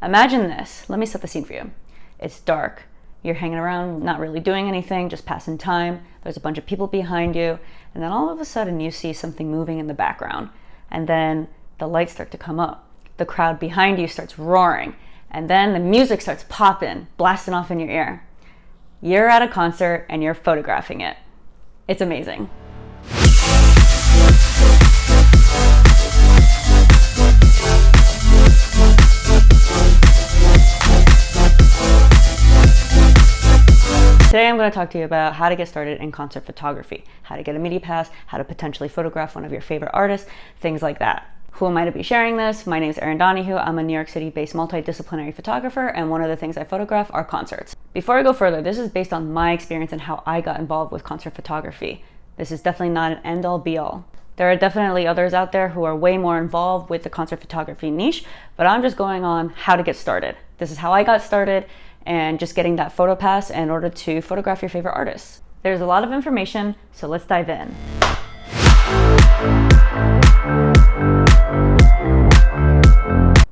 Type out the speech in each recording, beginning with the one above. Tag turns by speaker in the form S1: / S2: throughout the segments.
S1: Imagine this. Let me set the scene for you. It's dark. You're hanging around, not really doing anything, just passing time. There's a bunch of people behind you. And then all of a sudden you see something moving in the background. And then the lights start to come up. The crowd behind you starts roaring. And then the music starts popping, blasting off in your ear. You're at a concert and you're photographing it. It's amazing. Today I'm going to talk to you about how to get started in concert photography, how to get a media pass, how to potentially photograph one of your favorite artists, things like that. Who am I to be sharing this? My name is Erin Donahue. I'm a New York City-based multidisciplinary photographer, and one of the things I photograph are concerts. Before I go further, this is based on my experience and how I got involved with concert photography. This is definitely not an end-all be-all. There are definitely others out there who are way more involved with the concert photography niche, but I'm just going on how to get started. This is how I got started, and just getting that photo pass in order to photograph your favorite artists. There's a lot of information, so let's dive in.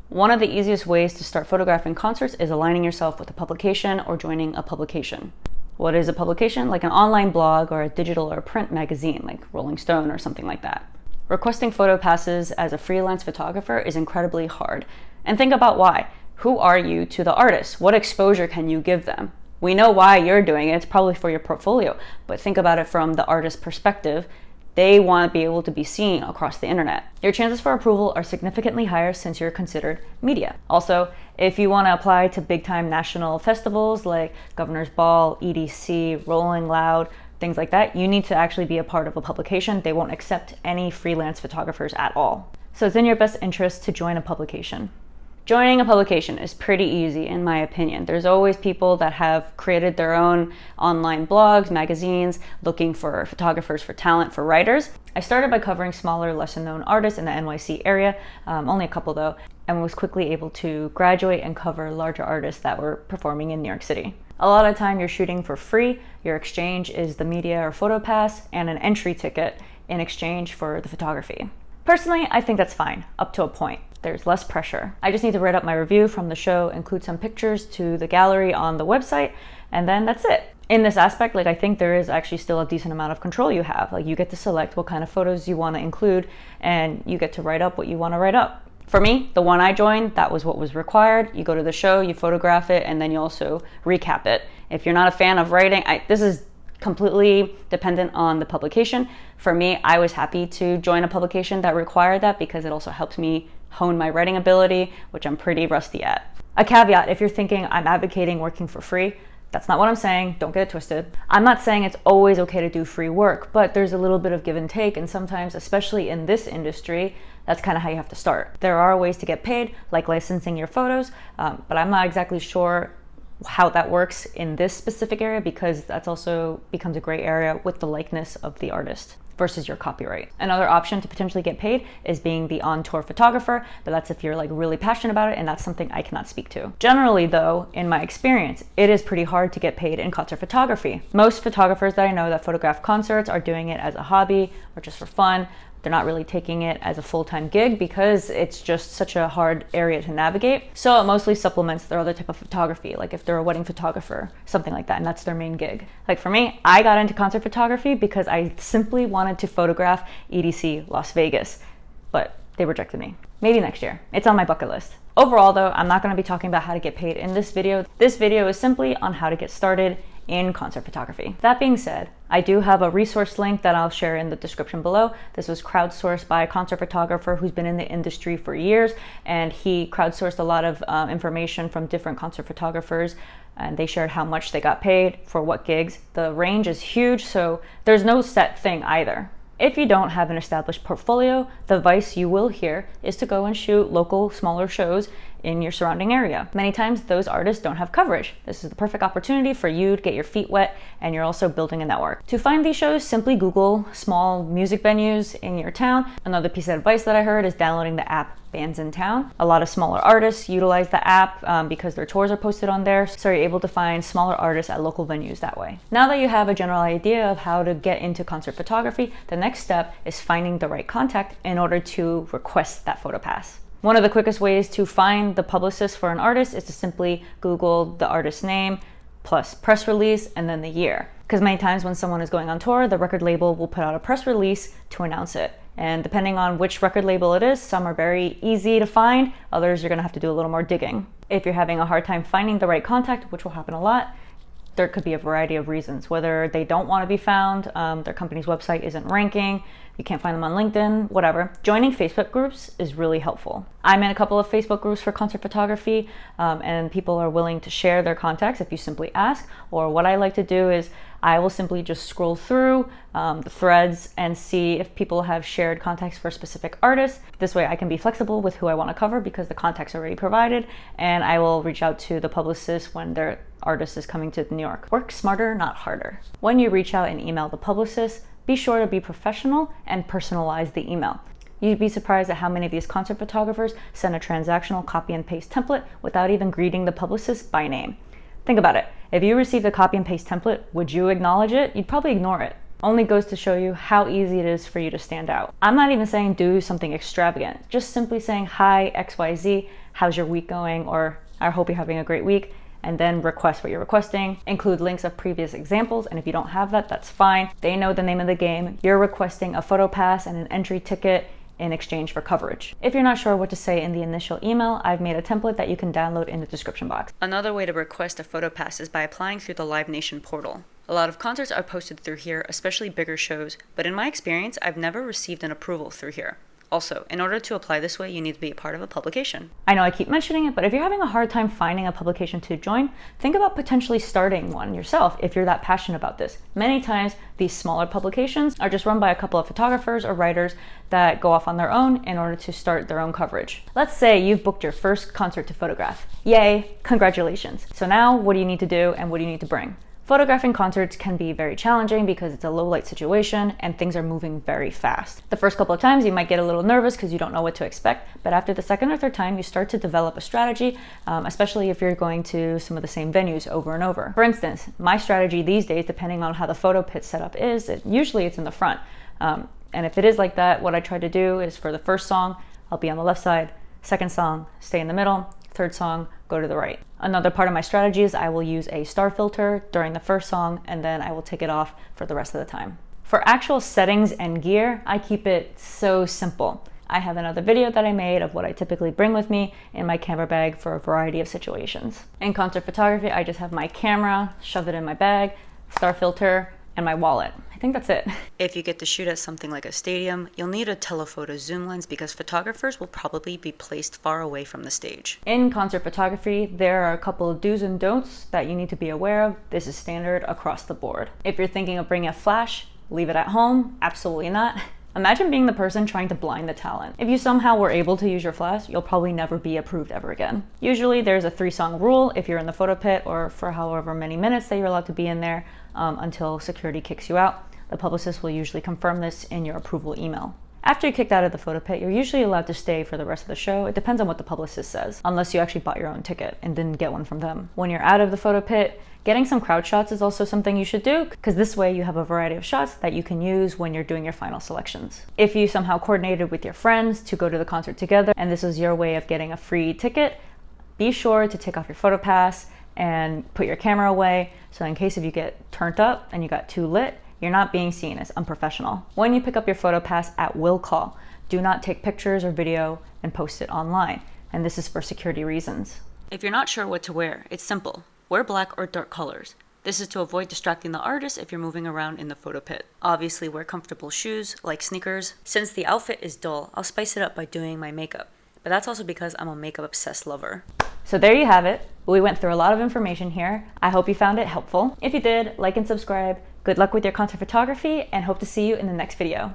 S1: One of the easiest ways to start photographing concerts is aligning yourself with a publication or joining a publication. What is a publication? Like an online blog or a digital or print magazine like Rolling Stone or something like that. Requesting photo passes as a freelance photographer is incredibly hard. And think about why. Who are you to the artist? What exposure can you give them? We know why you're doing it. It's probably for your portfolio, but think about it from the artist's perspective. They want to be able to be seen across the internet. Your chances for approval are significantly higher since you're considered media. Also, if you want to apply to big time national festivals like Governor's Ball, EDC, Rolling Loud, things like that, you need to actually be a part of a publication. They won't accept any freelance photographers at all. So it's in your best interest to join a publication. Joining a publication is pretty easy in my opinion. There's always people that have created their own online blogs, magazines, looking for photographers, for talent, for writers. I started by covering smaller, lesser known artists in the NYC area, only a couple though, and was quickly able to graduate and cover larger artists that were performing in New York City. A lot of time you're shooting for free. Your exchange is the media or photo pass and an entry ticket in exchange for the photography. Personally, I think that's fine, up to a point. There's less pressure. I just need to write up my review from the show, include some pictures to the gallery on the website, and then that's it. In this aspect, I think there is actually still a decent amount of control you have. You get to select what kind of photos you want to include, and you get to write up what you want to write up. For me, the one I joined, that was what was required. You go to the show, you photograph it, and then you also recap it. If you're not a fan of writing, this is completely dependent on the publication. For me, I was happy to join a publication that required that because it also helps me hone my writing ability, which I'm pretty rusty at. A caveat, if you're thinking I'm advocating working for free, that's not what I'm saying. Don't get it twisted. I'm not saying it's always okay to do free work, but there's a little bit of give and take, and sometimes, especially in this industry, that's kind of how you have to start. There are ways to get paid, like licensing your photos, but I'm not exactly sure how that works in this specific area because that's also becomes a gray area with the likeness of the artist versus your copyright. Another option to potentially get paid is being the on-tour photographer, but that's if you're really passionate about it, and that's something I cannot speak to. Generally though, in my experience, it is pretty hard to get paid in concert photography. Most photographers that I know that photograph concerts are doing it as a hobby or just for fun. They're not really taking it as a full-time gig because it's just such a hard area to navigate. So it mostly supplements their other type of photography, like if they're a wedding photographer, something like that, and that's their main gig. Like for me, I got into concert photography because I simply wanted to photograph EDC Las Vegas, but they rejected me. Maybe next year. It's on my bucket list. Overall though, I'm not going to be talking about how to get paid in this video. This video is simply on how to get started in concert photography. That being said, I do have a resource link that I'll share in the description below. This was crowdsourced by a concert photographer who's been in the industry for years, and he crowdsourced a lot of information from different concert photographers, and they shared how much they got paid for what gigs. The range is huge, so there's no set thing either. If you don't have an established portfolio, the advice you will hear is to go and shoot local, smaller shows in your surrounding area. Many times those artists don't have coverage. This is the perfect opportunity for you to get your feet wet, and you're also building a network. To find these shows, simply Google small music venues in your town. Another piece of advice that I heard is downloading the app Bands in Town. A lot of smaller artists utilize the app because their tours are posted on there, so you're able to find smaller artists at local venues that way. Now that you have a general idea of how to get into concert photography, the next step is finding the right contact in order to request that photo pass. One of the quickest ways to find the publicist for an artist is to simply Google the artist's name plus press release and then the year. Because many times when someone is going on tour, the record label will put out a press release to announce it. And depending on which record label it is, some are very easy to find, others you're gonna have to do a little more digging. If you're having a hard time finding the right contact, which will happen a lot, there could be a variety of reasons, whether they don't want to be found, their company's website isn't ranking, you can't find them on LinkedIn, whatever. Joining Facebook groups is really helpful. I'm in a couple of Facebook groups for concert photography, and people are willing to share their contacts if you simply ask. Or what I like to do is I will simply just scroll through the threads and see if people have shared contacts for specific artists. This way I can be flexible with who I want to cover because the contact's already provided, and I will reach out to the publicist when their artist is coming to New York. Work smarter, not harder. When you reach out and email the publicist, be sure to be professional and personalize the email. You'd be surprised at how many of these concert photographers send a transactional copy and paste template without even greeting the publicist by name. Think about it. If you received a copy and paste template, would you acknowledge it? You'd probably ignore it. Only goes to show you how easy it is for you to stand out. I'm not even saying do something extravagant, just simply saying, hi, XYZ, how's your week going? Or I hope you're having a great week. And then request what you're requesting. Include links of previous examples, and if you don't have that, that's fine. They know the name of the game. You're requesting a photo pass and an entry ticket in exchange for coverage. If you're not sure what to say in the initial email, I've made a template that you can download in the description box. Another way to request a photo pass is by applying through the Live Nation portal. A lot of concerts are posted through here, especially bigger shows, but in my experience, I've never received an approval through here. Also, in order to apply this way, you need to be a part of a publication. I know I keep mentioning it, but if you're having a hard time finding a publication to join, think about potentially starting one yourself if you're that passionate about this. Many times, these smaller publications are just run by a couple of photographers or writers that go off on their own in order to start their own coverage. Let's say you've booked your first concert to photograph. Yay, congratulations. So now, what do you need to do and what do you need to bring? Photographing concerts can be very challenging because it's a low light situation and things are moving very fast. The first couple of times you might get a little nervous because you don't know what to expect, but after the second or third time you start to develop a strategy, especially if you're going to some of the same venues over and over. For instance, my strategy these days, depending on how the photo pit setup is, usually it's in the front. And if it is like that, what I try to do is for the first song, I'll be on the left side, second song, stay in the middle, third song, go to the right. Another part of my strategy is I will use a star filter during the first song and then I will take it off for the rest of the time. For actual settings and gear, I keep it so simple. I have another video that I made of what I typically bring with me in my camera bag for a variety of situations. In concert photography, I just have my camera, shove it in my bag, star filter, and my wallet. I think that's it. If you get to shoot at something like a stadium, you'll need a telephoto zoom lens because photographers will probably be placed far away from the stage. In concert photography, there are a couple of do's and don'ts that you need to be aware of. This is standard across the board. If you're thinking of bringing a flash, leave it at home. Absolutely not. Imagine being the person trying to blind the talent. If you somehow were able to use your flash, you'll probably never be approved ever again. Usually there's a 3-song rule if you're in the photo pit or for however many minutes that you're allowed to be in there until security kicks you out. The publicist will usually confirm this in your approval email. After you're kicked out of the photo pit, you're usually allowed to stay for the rest of the show. It depends on what the publicist says, unless you actually bought your own ticket and didn't get one from them. When you're out of the photo pit, getting some crowd shots is also something you should do, because this way you have a variety of shots that you can use when you're doing your final selections. If you somehow coordinated with your friends to go to the concert together, and this is your way of getting a free ticket, be sure to take off your photo pass and put your camera away, so in case if you get turned up and you got too lit, you're not being seen as unprofessional. When you pick up your photo pass at will call, do not take pictures or video and post it online, and this is for security reasons. If you're not sure what to wear, it's simple. Wear black or dark colors. This is to avoid distracting the artist if you're moving around in the photo pit. Obviously, wear comfortable shoes, like sneakers. Since the outfit is dull, I'll spice it up by doing my makeup. But that's also because I'm a makeup obsessed lover. So there you have it. We went through a lot of information here. I hope you found it helpful. If you did, like and subscribe. Good luck with your concert photography and hope to see you in the next video.